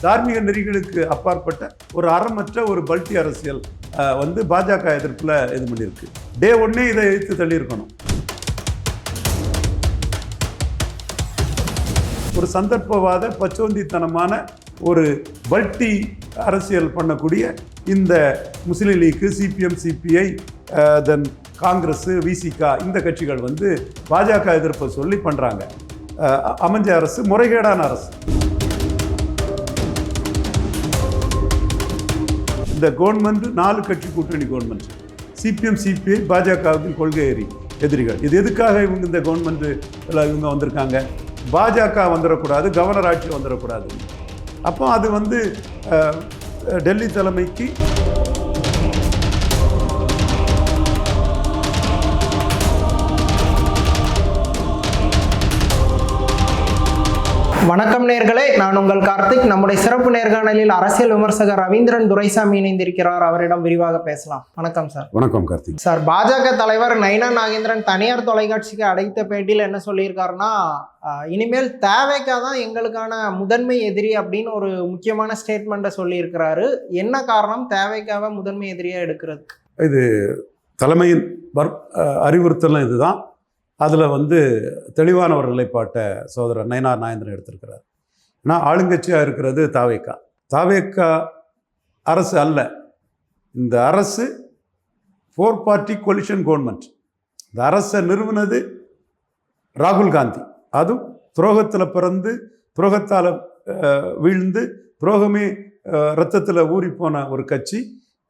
தார்மீக நெறிகளுக்கு அப்பாற்பட்ட ஒரு அறமற்ற ஒரு பல்டி அரசியல் வந்து பாஜக எதிர்ப்பில் இது பண்ணியிருக்கு. டே ஒன்னே இதை எதிர்த்து தள்ளியிருக்கணும். ஒரு சந்தர்ப்பவாத பச்சோந்தித்தனமான ஒரு பல்டி அரசியல் பண்ணக்கூடிய இந்த முஸ்லீம் லீக், சிபிஎம், சிபிஐ, தென் காங்கிரஸ், விசிகா இந்த கட்சிகள் வந்து பாஜக எதிர்ப்பை சொல்லி பண்ணுறாங்க. அமைஞ்ச அரசு முறைகேடான அரசு. இந்த கவர்மெண்ட் 4 கட்சி கூட்டணி கவர்மெண்ட். சிபிஎம், சிபிஐ பாஜகவின் கொள்கை எதிரிகள். இது எதுக்காக இவங்க இந்த கவர்மெண்ட் இவங்க வந்திருக்காங்க? பாஜக வந்துடக்கூடாது, கவர்னர் ஆட்சி வந்துடக்கூடாது. அப்போ அது வந்து டெல்லி தலைமைக்கு வணக்கம் நேர்களே, நான் உங்கள் கார்த்திக். நம்முடைய சிறப்பு நேர்காணலில் அரசியல் விமர்சகர் ரவீந்திரன் துரைசாமி இணைந்திருக்கிறார். அவரிடம் விரிவாக பேசலாம். வணக்கம் சார். வணக்கம் கார்த்திக். சார், பாஜக தலைவர் நயினா நாகேந்திரன் தனியார் தொலைக்காட்சிக்கு அடைத்த பேட்டியில் என்ன சொல்லியிருக்காருன்னா, இனிமேல் தேவைக்காக தான் எங்களுக்கான முதன்மை எதிரி அப்படின்னு ஒரு முக்கியமான ஸ்டேட்மெண்ட்டை சொல்லியிருக்கிறாரு. என்ன காரணம் தேவைக்காக முதன்மை எதிரியாக எடுக்கிறதுக்கு? இது தலைமையின் அறிவுறுத்தலும் இதுதான். அதில் வந்து தெளிவான ஒரு நிலைப்பாட்டை சகோதரர் நயினா நாகேந்திரன் எடுத்திருக்கிறார். ஏன்னா ஆளுங்கட்சியாக இருக்கிறது தாவேக்கா அரசு அல்ல. இந்த அரசு 4 பார்ட்டி கோலிஷன் கவர்மெண்ட். இந்த அரசை நிறுவனது ராகுல் காந்தி. அதுவும் துரோகத்தில் பிறந்து துரோகத்தால் வீழ்ந்து துரோகமே ரத்தத்தில் ஊறி போன ஒரு கட்சி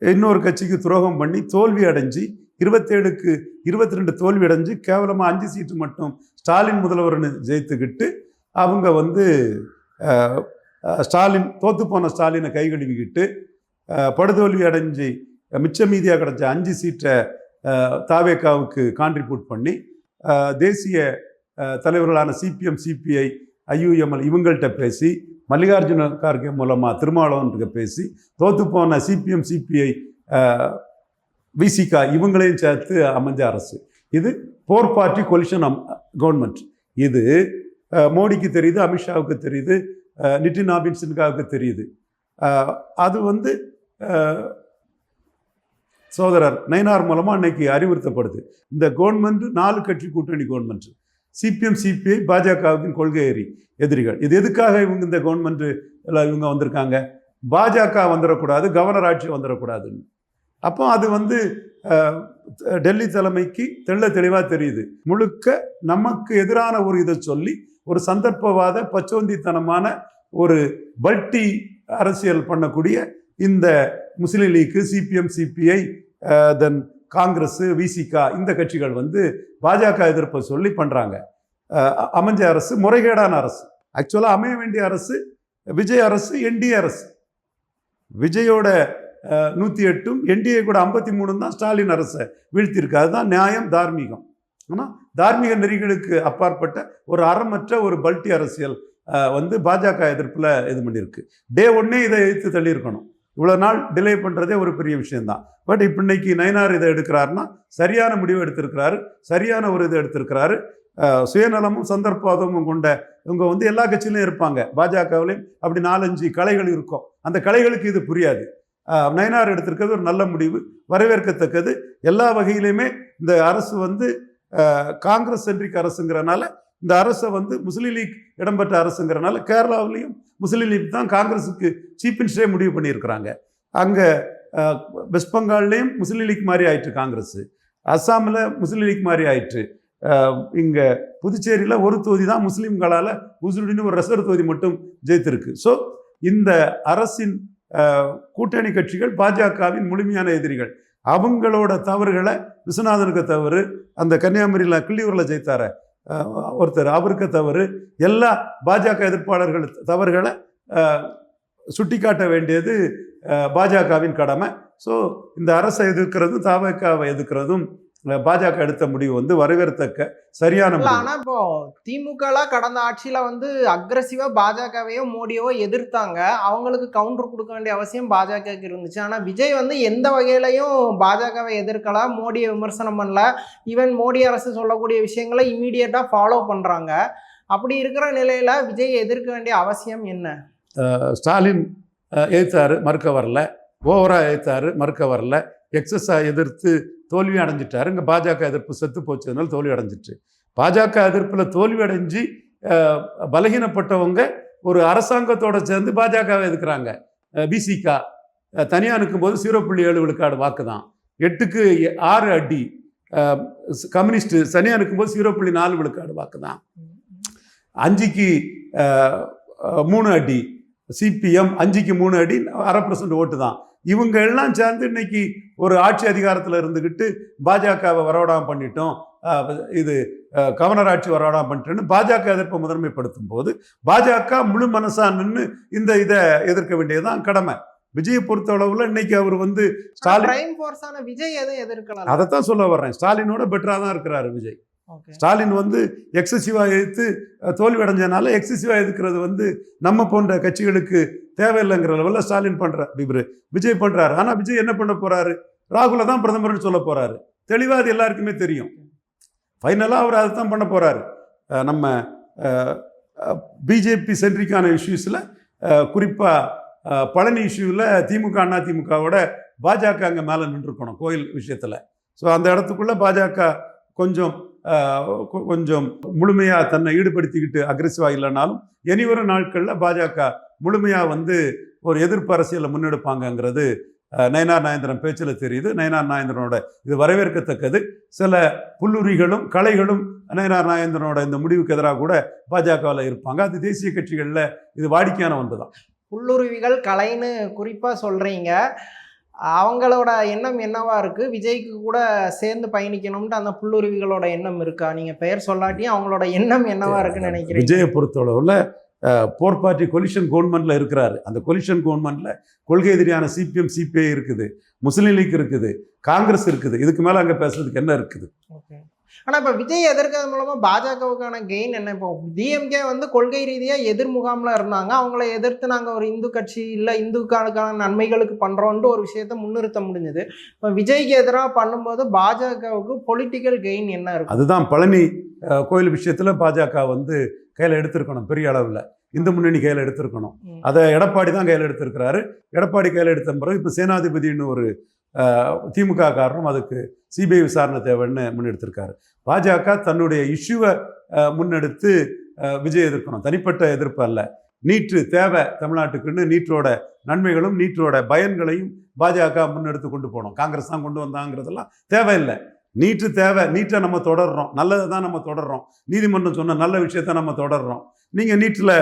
இன்னொரு கட்சிக்கு துரோகம் பண்ணி தோல்வி அடைஞ்சு 27க்கு 22 தோல்வி அடைஞ்சு கேவலமாக 5 சீட்டு மட்டும் ஸ்டாலின் முதல்வர்னு ஜெயித்துக்கிட்டு அவங்க வந்து ஸ்டாலின் தோற்று போன ஸ்டாலினை கைகழுவிக்கிட்டு படுதோல்வி அடைஞ்சு மிச்ச மீதியாக கிடச்ச 5 சீட்டை தாவேக்காவுக்கு கான்ட்ரிபியூட் பண்ணி தேசிய தலைவர்களான சிபிஎம், சிபிஐ, ஐயுஎம்எல் இவங்கள்ட்ட பேசி மல்லிகார்ஜுன கார்கே மூலமாக திருமாவளவன்கிட்ட பேசி தோற்று போன சிபிஎம், சிபிஐ, விசிகா இவங்களையும் சேர்த்து அமைஞ்ச அரசு. இது 4 பார்ட்டி கோலிஷன் கவர்மெண்ட். இது மோடிக்கு தெரியுது, அமித்ஷாவுக்கு தெரியுது, நிதின் ஆபின் சின்ஹாவுக்கு தெரியுது. அது வந்து சகோதரர் நயினார் மூலமாக அன்னைக்கு அறிவுறுத்தப்படுது. இந்த கவர்மெண்ட் 4 கட்சி கூட்டணி கவர்மெண்ட். சிபிஎம், சிபிஐ பாஜகவின் கொள்கை எதிரிகள். இது எதுக்காக இவங்க இந்த கவர்மெண்ட் இவங்க வந்திருக்காங்க? பாஜக வந்துடக்கூடாது, கவர்னர் ஆட்சி வந்துடக்கூடாதுன்னு. அப்போ அது வந்து டெல்லி தலைமைக்கு தெளிவாக தெரியுது. முழுக்க நமக்கு எதிரான ஒரு இதை சொல்லி ஒரு சந்தர்ப்பவாத பச்சோந்தித்தனமான ஒரு பல்டி அரசியல் பண்ணக்கூடிய இந்த முஸ்லீம் லீக், சிபிஎம், சிபிஐ, தென் காங்கிரஸ், விசிகா இந்த கட்சிகள் வந்து பாஜக எதிர்ப்பை சொல்லி பண்ணுறாங்க. அமைஞ்ச அரசு முறைகேடான அரசு. ஆக்சுவலாக அமைய வேண்டிய அரசு விஜய் அரசு, என்டிஏ அரசு. விஜயோட 108, என்டிஏ கூட 53 தான் ஸ்டாலின் அரசை வீழ்த்தியிருக்கு. அதுதான் நியாயம், தார்மீகம். ஆனால் தார்மீக நெறிகளுக்கு அப்பாற்பட்ட ஒரு அறமற்ற ஒரு பல்டி அரசியல் வந்து பாஜக எதிர்ப்பில் இது பண்ணியிருக்கு. டே ஒன்னே இதை எதிர்த்து தள்ளியிருக்கணும். இவ்வளோ நாள் டிலே பண்ணுறதே ஒரு பெரிய விஷயந்தான். பட் இப்போ இன்னைக்கு நயினார் இதை எடுக்கிறாருன்னா சரியான முடிவு எடுத்திருக்கிறாரு, சரியான ஒரு இது எடுத்திருக்கிறாரு. சுயநலமும் சந்தர்ப்பவாதமும் கொண்ட இவங்க வந்து எல்லா கட்சியிலையும் இருப்பாங்க. பாஜகவிலையும் அப்படி 4-5 கலைகள் இருக்கும். அந்த கலைகளுக்கு இது புரியாது. நயினார் எடுத்திருக்கிறது ஒரு நல்ல முடிவு, வரவேற்கத்தக்கது. எல்லா வகையிலையுமே இந்த அரசு வந்து காங்கிரஸ் சென்ட்ரிக் அரசுங்கிறனால, இந்த அரசை வந்து முஸ்லீம் லீக் இடம்பெற்ற அரசுங்கிறனால கேரளாவிலையும் முஸ்லீம் லீக் தான் காங்கிரஸுக்கு சீஃப் மினிஸ்டரே முடிவு பண்ணியிருக்கிறாங்க. அங்கே வெஸ்ட் பெங்கால்லையும் முஸ்லீம் லீக் மாதிரி ஆயிற்று காங்கிரஸ், அஸ்ஸாமில் முஸ்லீம் லீக் மாதிரி ஆயிற்று. இங்கே புதுச்சேரியில் ஒரு தொகுதி தான் முஸ்லீம்களால் உசுருடின்னு ஒரு ரிசர்வ் தொகுதி மட்டும் ஜெயித்திருக்கு. ஸோ இந்த அரசின் கூட்டணி கட்சிகள் பாஜகவின் முழுமையான எதிரிகள். அவங்களோட தவறுகளை, விஸ்வநாதனுக்கு தவறு, அந்த கன்னியாகுமரியில் கிள்ளியூரில் ஜெயித்தார ஒருத்தர் அவருக்கு தவறு, எல்லா பாஜக எதிர்ப்பாளர்கள் தவறுகளை சுட்டி காட்ட வேண்டியது பாஜகவின் கடமை. ஸோ இந்த அரசை எதிர்க்கிறதும் தாவேக்காவை எதிர்க்கிறதும் பாஜக எடுத்த முடிவு வந்து வரவேற்கத்தக்க சரியான. ஆனா இப்போ திமுக கடந்த ஆட்சியில வந்து அக்ரெசிவா பாஜகவையோ மோடியோ எதிர்த்தாங்க. அவங்களுக்கு கவுண்டர் கொடுக்க வேண்டிய அவசியம் பாஜகவுக்கு இருந்துச்சு. ஆனா விஜய் வந்து எந்த வகையிலையும் பாஜகவை எதிர்க்கல, மோடியை விமர்சனம் பண்ணல. ஈவன் மோடி அரசு சொல்லக்கூடிய விஷயங்களை இம்மீடியட்டா ஃபாலோ பண்றாங்க. அப்படி இருக்கிற நிலையில விஜய் எதிர்க்க வேண்டிய அவசியம் என்ன? ஸ்டாலின் எதிர்த்தாரு, மறுக்க வரல. ஓவராக எதிர்த்தாரு, மறுக்க வரல. எக்ஸஸாக எதிர்த்து தோல்வி அடைஞ்சிட்டாரு. இங்கே பாஜக எதிர்ப்பு செத்து போச்சதுனால தோல்வி அடைஞ்சிட்டு, பாஜக எதிர்ப்பில் தோல்வி அடைஞ்சு பலகீனப்பட்டவங்க ஒரு அரசாங்கத்தோட சேர்ந்து பாஜகவை எதிர்க்கிறாங்க. பிசிகா தனியாக நிற்கும்போது 0.7 விழுக்காடு வாக்கு தான். 8க்கு 6 அடி. கம்யூனிஸ்ட் தனியாக நிற்கும்போது 0.4 விழுக்காடு வாக்கு தான். 5க்கு 3 அடி. சிபிஎம் 5க்கு 3 அடி, 0.5% ஓட்டு தான். இவங்க எல்லாம் சேர்ந்து இன்னைக்கு ஒரு ஆட்சி அதிகாரத்தில் இருந்துக்கிட்டு பாஜகவை வரவிடாமல் பண்ணிட்டோம், இது கவர்னர் ஆட்சி வரவிடாமல் பண்ணிட்டோன்னு பாஜக எதிர்ப்பை முதன்மைப்படுத்தும் போது பாஜக முழு மனசா நின்று இதை எதிர்க்க வேண்டியதுதான் கடமை. விஜயை பொறுத்த அளவுல இன்னைக்கு அவர் ஸ்டாலின் விஜய் எதிர்க்கலாம். அதைத்தான் சொல்ல வர்றேன். ஸ்டாலினோட பெட்டரா தான் இருக்கிறாரு விஜய். ஸ்டாலின் எக்ஸசிவா எதிர்த்து தோல்வி அடைஞ்சனால எக்ஸசிவா எதிர்க்கிறது நம்ம போன்ற கட்சிகளுக்கு தேவையில்லைங்கிற லெவலில் ஸ்டாலின் பண்றாரு, விஜய் பண்றாரு. ஆனா விஜய் என்ன பண்ண போறாரு? ராகுலை தான் பிரதமர்னு சொல்ல போறாரு. தெளிவா அது எல்லாருக்குமே தெரியும். ஃபைனலா அவர் அதை தான் பண்ண போறாரு. நம்ம பிஜேபி சென்ட்ரிக்கான இஷ்யூஸ்ல குறிப்பா பழனி இஷ்யூவில் திமுக அதிமுகவோட பாஜக அங்கே மேலே நின்றுருக்கணும் கோயில் விஷயத்தில். ஸோ அந்த இடத்துக்குள்ள பாஜக கொஞ்சம் முழுமையாக தன்னை ஈடுபடுத்திக்கிட்டு அக்ரெசிவாக இல்லைனாலும் இனிவரும் நாட்களில் பாஜக முழுமையாக ஒரு எதிர்ப்பு அரசியலை முன்னெடுப்பாங்கங்கிறது நயனார் நாகேந்திரன் பேச்சில் தெரியுது. நயனார் நாகேந்திரனோட இது வரவேற்கத்தக்கது. சில புல்லுரிகளும் கலைகளும் நயனார் நாகேந்திரனோட இந்த முடிவுக்கு எதிராக கூட பாஜகவில் இருப்பாங்க. அது தேசிய கட்சிகளில் இது வாடிக்கையான ஒன்று தான். புல்லுருவிகள் கலைன்னு குறிப்பாக சொல்கிறீங்க. அவங்களோட எண்ணம் என்னவா இருக்குது? விஜய்க்கு கூட சேர்ந்து பயணிக்கணும்ட்டு அந்த புல்லுருவிகளோட எண்ணம் இருக்கா? நீங்கள் பெயர் சொல்லாட்டியும் அவங்களோட எண்ணம் என்னவா இருக்குன்னு நினைக்கிறீங்க? விஜயை பொறுத்தளவில் போர் பார்ட்டி கொலிஷன் கவர்மெண்ட்டில் இருக்கிறாரு. அந்த கொலிஷன் கவர்மெண்ட்டில் கொள்கை எதிரியான சிபிஎம் சிபிஐ இருக்குது, முஸ்லீம் லீக் இருக்குது, காங்கிரஸ் இருக்குது. இதுக்கு மேலே அங்கே பேசுறதுக்கு என்ன இருக்குது? ஓகே. ஆனால் இப்போ விஜய் எதிர்க்கிறது மூலமாக பாஜகவுக்கான கெயின் என்ன? இப்போ டிஎம்கே கொள்கை ரீதியாக எதிர்முகாமில் இருந்தாங்க. அவங்கள எதிர்த்து நாங்கள் ஒரு இந்து கட்சி இல்லை, இந்துக்கான நன்மைகளுக்கு பண்ணுறோன்ட்டு ஒரு விஷயத்த முன்னிறுத்த முடிஞ்சது. இப்போ விஜய்க்கு எதிராக பண்ணும்போது பாஜகவுக்கு பொலிட்டிக்கல் கெயின் என்ன இருக்கும்? அதுதான் பழனி கோயில் விஷயத்தில் பாஜக கையில் எடுத்திருக்கணும். பெரிய அளவில் இந்து முன்னணி கையில் எடுத்திருக்கணும். அதை எடப்பாடி தான் கையில் எடுத்திருக்கிறாரு. எடப்பாடி கையில் எடுத்த பிறகு இப்போ சேனாதிபதினு ஒரு திமுக காரணம் அதுக்கு சிபிஐ விசாரணை தேவைன்னு முன்னெடுத்திருக்காரு. பாஜக தன்னுடைய இஷ்யூவை முன்னெடுத்து விஜய் எதிர்க்கணும். தனிப்பட்ட எதிர்ப்பு அல்ல. நீட்டு தேவை தமிழ்நாட்டுக்குன்னு நீட்டோட நன்மைகளும் நீட்டோட பயன்களையும் பாஜக முன்னெடுத்து கொண்டு போனோம். காங்கிரஸ் தான் கொண்டு வந்தாங்கிறதெல்லாம் தேவையில்லை. நீட்டு தேவை. நீட்டை நம்ம தொடர்றோம். நல்லதை தான் நம்ம தொடர்றோம். நீதிமன்றம் சொன்ன நல்ல விஷயத்த நம்ம தொடர்றோம். நீங்கள் நீட்டில்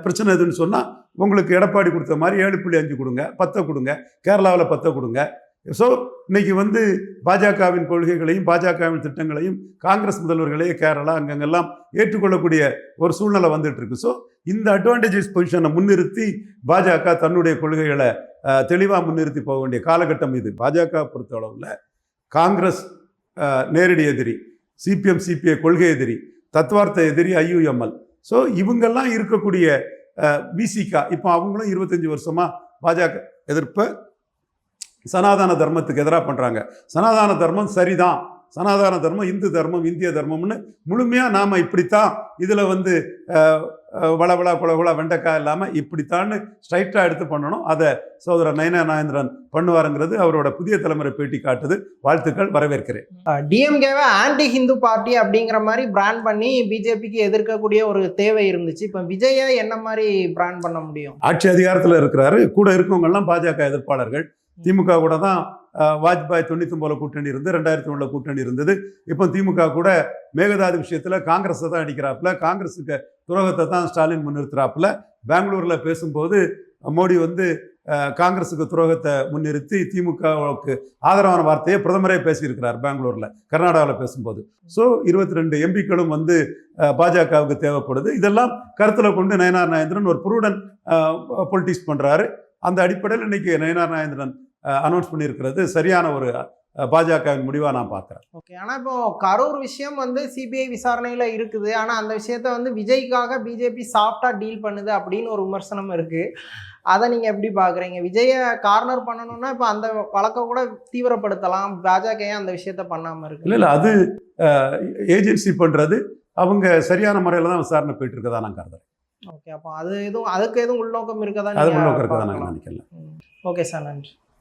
பிரச்சனை எதுன்னு சொன்னால் உங்களுக்கு எடப்பாடி கொடுத்த மாதிரி 7.5 கொடுங்க, 10 கொடுங்க, கேரளாவில் 10 கொடுங்க. ஸோ இன்னைக்கு பாஜகவின் கொள்கைகளையும் பாஜகவின் திட்டங்களையும் காங்கிரஸ் முதல்வர்களே கேரளா அங்கங்கெல்லாம் ஏற்றுக்கொள்ளக்கூடிய ஒரு சூழ்நிலை வந்துட்டு இருக்கு. ஸோ இந்த அட்வான்டேஜஸ் பொசிஷனை முன்னிறுத்தி பாஜக தன்னுடைய கொள்கைகளை தெளிவாக முன்னிறுத்தி போக வேண்டிய காலகட்டம் இது. பாஜக பொறுத்த அளவில் காங்கிரஸ் நேரடி எதிரி, சிபிஎம் சிபிஐ கொள்கை எதிரி, தத்துவார்த்த எதிரி ஐயுஎம்எல். ஸோ இவங்கெல்லாம் இருக்கக்கூடிய விசிகா இப்போ அவங்களும் 25 வருஷமா பாஜக எதிர்ப்பை சனாதன தர்மத்துக்கு எதிராக பண்ணுறாங்க. சனாதன தர்மம் சரிதான், சனாதன தர்மம் இந்து தர்மம் இந்திய தர்மம்னு முழுமையாக நாம் இப்படித்தான் இதில் வளவளா குளகுளா வெண்டைக்காய் இல்லாமல் இப்படித்தான்னு ஸ்ட்ரைட்டாக எடுத்து பண்ணணும். அதை சகோதரர் நயனார் நாகேந்திரன் பண்ணுவாருங்கிறது அவரோட புதிய தலைமுறை பேட்டி காட்டுது. வாழ்த்துக்கள், வரவேற்கிறேன். டிஎம்கேவை ஆன்டி ஹிந்து பார்ட்டி அப்படிங்கிற மாதிரி பிராண்ட் பண்ணி பிஜேபிக்கு எதிர்க்கக்கூடிய ஒரு தேவை இருந்துச்சு. இப்போ விஜயை என்ன மாதிரி பிராண்ட் பண்ண முடியும்? ஆட்சி அதிகாரத்தில் இருக்கிறாரு, கூட இருக்கவங்கெல்லாம் பாஜக எதிர்ப்பாளர்கள். திமுக கூட தான் வாஜ்பாய் 99 கூட்டணி இருந்து 2001 கூட்டணி இருந்தது. இப்போ திமுக கூட மேகதாது விஷயத்தில் காங்கிரஸை தான் அடிக்கிறாப்புல, காங்கிரஸுக்கு துரோகத்தை தான் ஸ்டாலின் முன்னிறுத்துறாப்புல. பெங்களூரில் பேசும்போது மோடி காங்கிரஸுக்கு துரோகத்தை முன்னிறுத்தி திமுகவுக்கு ஆதரவான வார்த்தையை பிரதமரே பேசியிருக்கிறார் பெங்களூரில், கர்நாடகாவில் பேசும்போது. ஸோ 22 எம்பிக்களும் பாஜகவுக்கு தேவைப்படுது. இதெல்லாம் கருத்தில் கொண்டு நயனார் நாகேந்திரன் ஒரு ப்ரூடன் பொலிட்டிக்ஸ் பண்ணுறாரு. அந்த அடிப்படையில் இன்னைக்கு நயனார் நாகேந்திரன் அனௌன்ஸ் பண்ணியிருக்கிறது சரியான ஒரு பாஜகவின் முடிவாக நான் பார்க்குறேன். ஓகே. ஆனால் இப்போ கரூர் விஷயம் சிபிஐ விசாரணையில் இருக்குது. ஆனால் அந்த விஷயத்த விஜய்க்காக பிஜேபி சாஃப்டாக டீல் பண்ணுது அப்படின்னு ஒரு விமர்சனம் இருக்குது. அதை நீங்கள் எப்படி பார்க்குறீங்க? விஜயை கார்னர் பண்ணணும்னா இப்போ அந்த வழக்கம் கூட தீவிரப்படுத்தலாம். பாஜக அந்த விஷயத்த பண்ணாமல் இருக்கு. இல்லை அது ஏஜென்சி பண்ணுறது அவங்க சரியான முறையில் தான் விசாரணை போயிட்டு இருக்கதா நான் கருதுறேன். ஓகே, அப்போ அது எதுவும் அதுக்கு எதுவும் உள்நோக்கம் இருக்கதா அது உள்நோக்கம் இருக்கதான் நாங்கள் நினைக்கல. ஓகே சார், நன்றி.